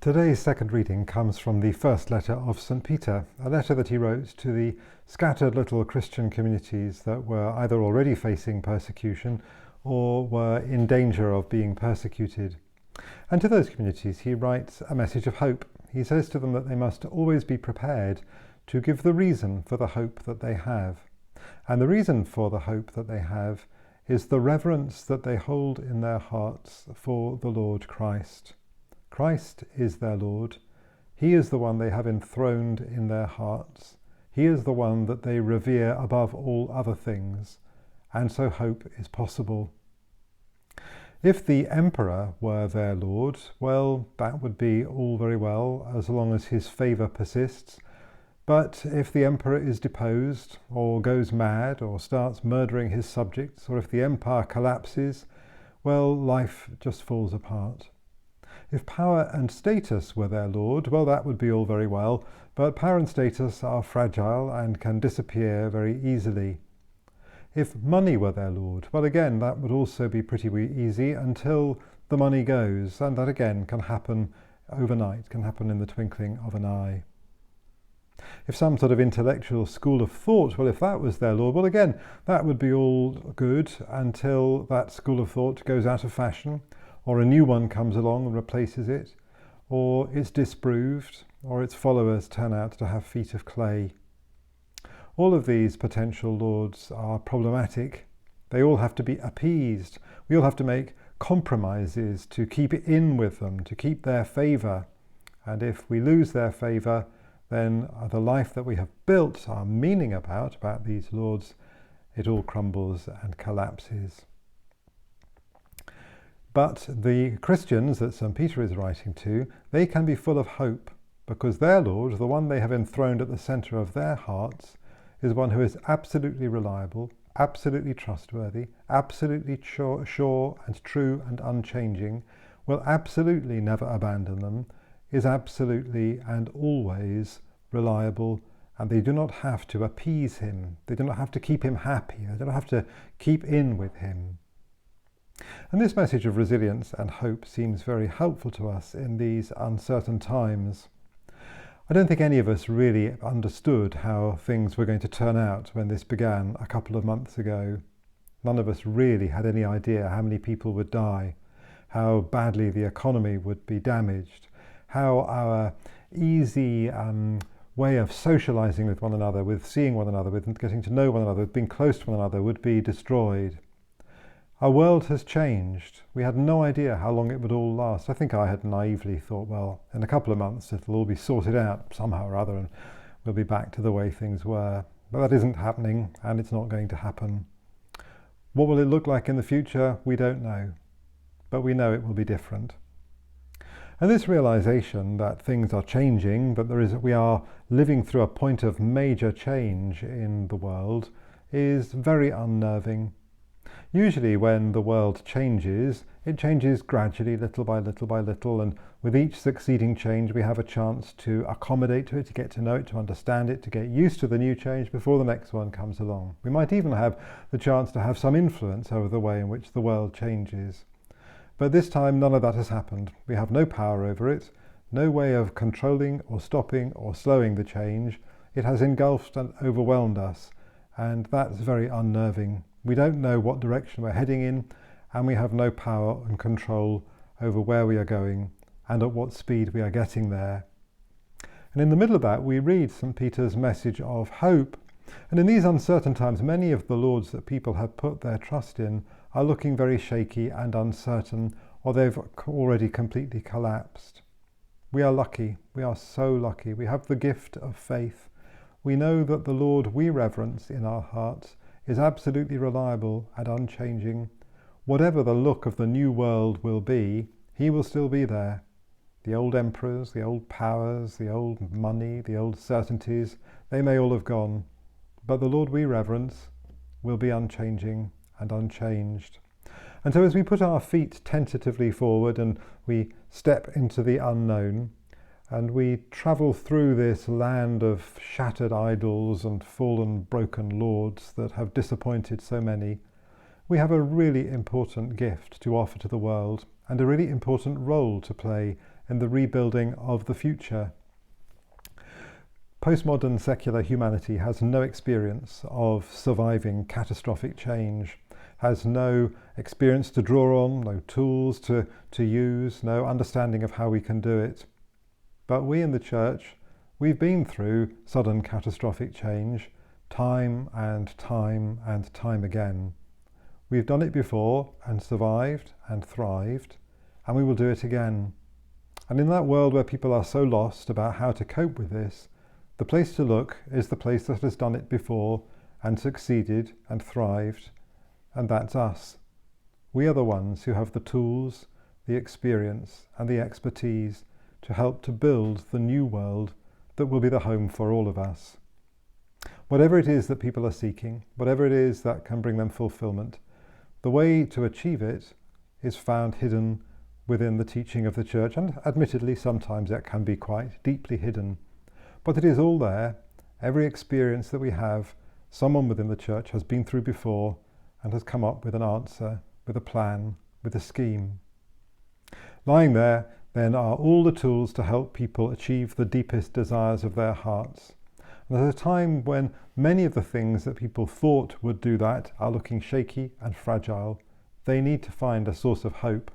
Today's second reading comes from the first letter of St. Peter, a letter that he wrote to the scattered little Christian communities that were either already facing persecution or were in danger of being persecuted. And to those communities he writes a message of hope. He says to them that they must always be prepared to give the reason for the hope that they have. And the reason for the hope that they have is the reverence that they hold in their hearts for the Lord Christ. Christ is their Lord. He is the one they have enthroned in their hearts. He is the one that they revere above all other things, and so hope is possible. If the emperor were their Lord, well, that would be all very well as long as his favour persists. But if the emperor is deposed, or goes mad, or starts murdering his subjects, or if the empire collapses, well, life just falls apart. If power and status were their Lord, well, that would be all very well, but power and status are fragile and can disappear very easily. If money were their Lord, well, again, that would also be pretty easy until the money goes, and that again can happen overnight, can happen in the twinkling of an eye. If some sort of intellectual school of thought, well, if that was their Lord, well, again, that would be all good until that school of thought goes out of fashion, or a new one comes along and replaces it, or it's disproved, or its followers turn out to have feet of clay. All of these potential lords are problematic. They all have to be appeased. We all have to make compromises to keep in with them, to keep their favour. And if we lose their favour, then the life that we have built our meaning about these lords, it all crumbles and collapses. But the Christians that St. Peter is writing to, they can be full of hope, because their Lord, the one they have enthroned at the centre of their hearts, is one who is absolutely reliable, absolutely trustworthy, absolutely sure and true and unchanging, will absolutely never abandon them, is absolutely and always reliable, and they do not have to appease him. They do not have to keep him happy. They do not have to keep in with him. And this message of resilience and hope seems very helpful to us in these uncertain times. I don't think any of us really understood how things were going to turn out when this began a couple of months ago. None of us really had any idea how many people would die, how badly the economy would be damaged, how our easy way of socializing with one another, with seeing one another, with getting to know one another, with being close to one another would be destroyed. Our world has changed. We had no idea how long it would all last. I think I had naively thought, well, in a couple of months it'll all be sorted out somehow or other and we'll be back to the way things were. But that isn't happening, and it's not going to happen. What will it look like in the future? We don't know. But we know it will be different. And this realization that things are changing, that we are living through a point of major change in the world, is very unnerving. Usually when the world changes, it changes gradually, little by little by little, and with each succeeding change we have a chance to accommodate to it, to get to know it, to understand it, to get used to the new change before the next one comes along. We might even have the chance to have some influence over the way in which the world changes. But this time none of that has happened. We have no power over it, no way of controlling or stopping or slowing the change. It has engulfed and overwhelmed us, and that's very unnerving. We don't know what direction we're heading in, and we have no power and control over where we are going and at what speed we are getting there. And in the middle of that, we read St. Peter's message of hope. And in these uncertain times, many of the lords that people have put their trust in are looking very shaky and uncertain, or they've already completely collapsed. We are lucky. We are so lucky. We have the gift of faith. We know that the Lord we reverence in our hearts is absolutely reliable and unchanging. Whatever the look of the new world will be, he will still be there. The old emperors, the old powers, the old money, the old certainties, they may all have gone, but the Lord we reverence will be unchanging and unchanged. And so as we put our feet tentatively forward and we step into the unknown, and we travel through this land of shattered idols and fallen, broken lords that have disappointed so many, we have a really important gift to offer to the world and a really important role to play in the rebuilding of the future. Postmodern secular humanity has no experience of surviving catastrophic change, has no experience to draw on, no tools to use, no understanding of how we can do it. But we in the church, we've been through sudden catastrophic change time and time and time again. We've done it before and survived and thrived, and we will do it again. And in that world where people are so lost about how to cope with this, the place to look is the place that has done it before and succeeded and thrived, and that's us. We are the ones who have the tools, the experience, and the expertise to help to build the new world that will be the home for all of us. Whatever it is that people are seeking, whatever it is that can bring them fulfillment, the way to achieve it is found hidden within the teaching of the church, and admittedly sometimes it can be quite deeply hidden. But it is all there. Every experience that we have, someone within the church has been through before and has come up with an answer, with a plan, with a scheme. Lying there then are all the tools to help people achieve the deepest desires of their hearts. And at a time when many of the things that people thought would do that are looking shaky and fragile, they need to find a source of hope,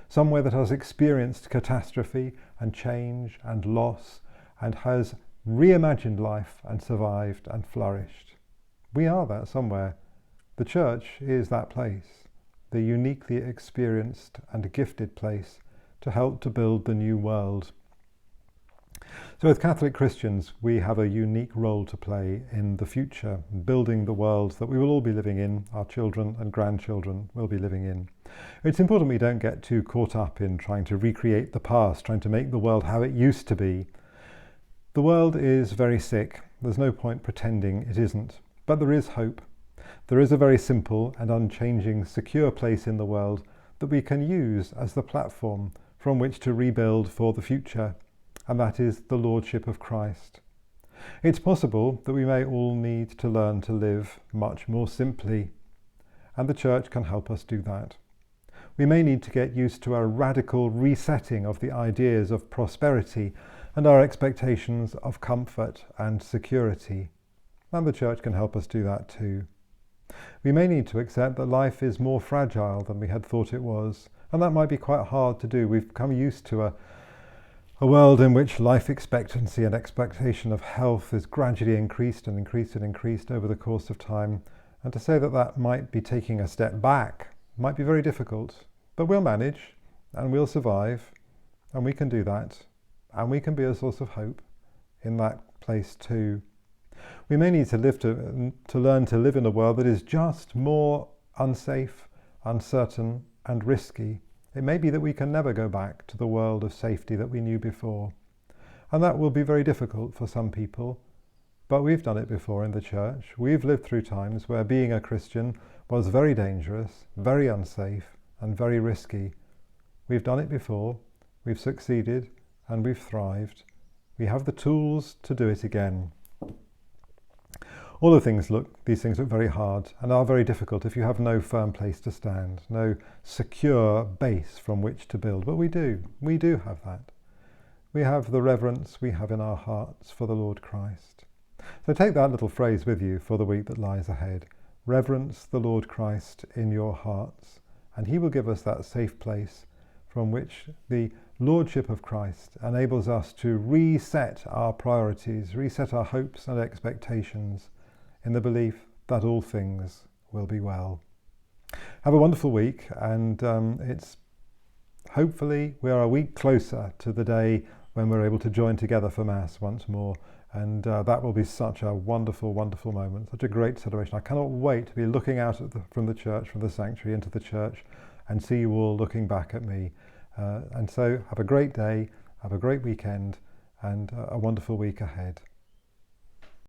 somewhere that has experienced catastrophe and change and loss and has reimagined life and survived and flourished. We are that somewhere. The church is that place, the uniquely experienced and gifted place to help to build the new world. So as Catholic Christians, we have a unique role to play in the future, building the world that we will all be living in, our children and grandchildren will be living in. It's important we don't get too caught up in trying to recreate the past, trying to make the world how it used to be. The world is very sick. There's no point pretending it isn't. But there is hope. There is a very simple and unchanging, secure place in the world that we can use as the platform from which to rebuild for the future, and that is the Lordship of Christ. It's possible that we may all need to learn to live much more simply, and the church can help us do that. We may need to get used to a radical resetting of the ideas of prosperity and our expectations of comfort and security, and the church can help us do that too. We may need to accept that life is more fragile than we had thought it was, and that might be quite hard to do. We've become used to a world in which life expectancy and expectation of health is gradually increased and increased and increased over the course of time, and to say that that might be taking a step back might be very difficult, but we'll manage and we'll survive, and we can do that, and we can be a source of hope in that place too. We may need to learn to live in a world that is just more unsafe, uncertain, and risky. It may be that we can never go back to the world of safety that we knew before. And that will be very difficult for some people. But we've done it before in the church. We've lived through times where being a Christian was very dangerous, very unsafe, and very risky. We've done it before. We've succeeded, and we've thrived. We have the tools to do it again. These things look very hard and are very difficult if you have no firm place to stand, no secure base from which to build. But we do have that. We have the reverence we have in our hearts for the Lord Christ. So take that little phrase with you for the week that lies ahead. Reverence the Lord Christ in your hearts, and he will give us that safe place from which the Lordship of Christ enables us to reset our priorities, reset our hopes and expectations, in the belief that all things will be well. Have a wonderful week, and hopefully we are a week closer to the day when we're able to join together for Mass once more, and that will be such a wonderful, wonderful moment, such a great celebration. I cannot wait to be looking out from the church, from the sanctuary into the church, and see you all looking back at me. And so have a great day, have a great weekend, and a wonderful week ahead.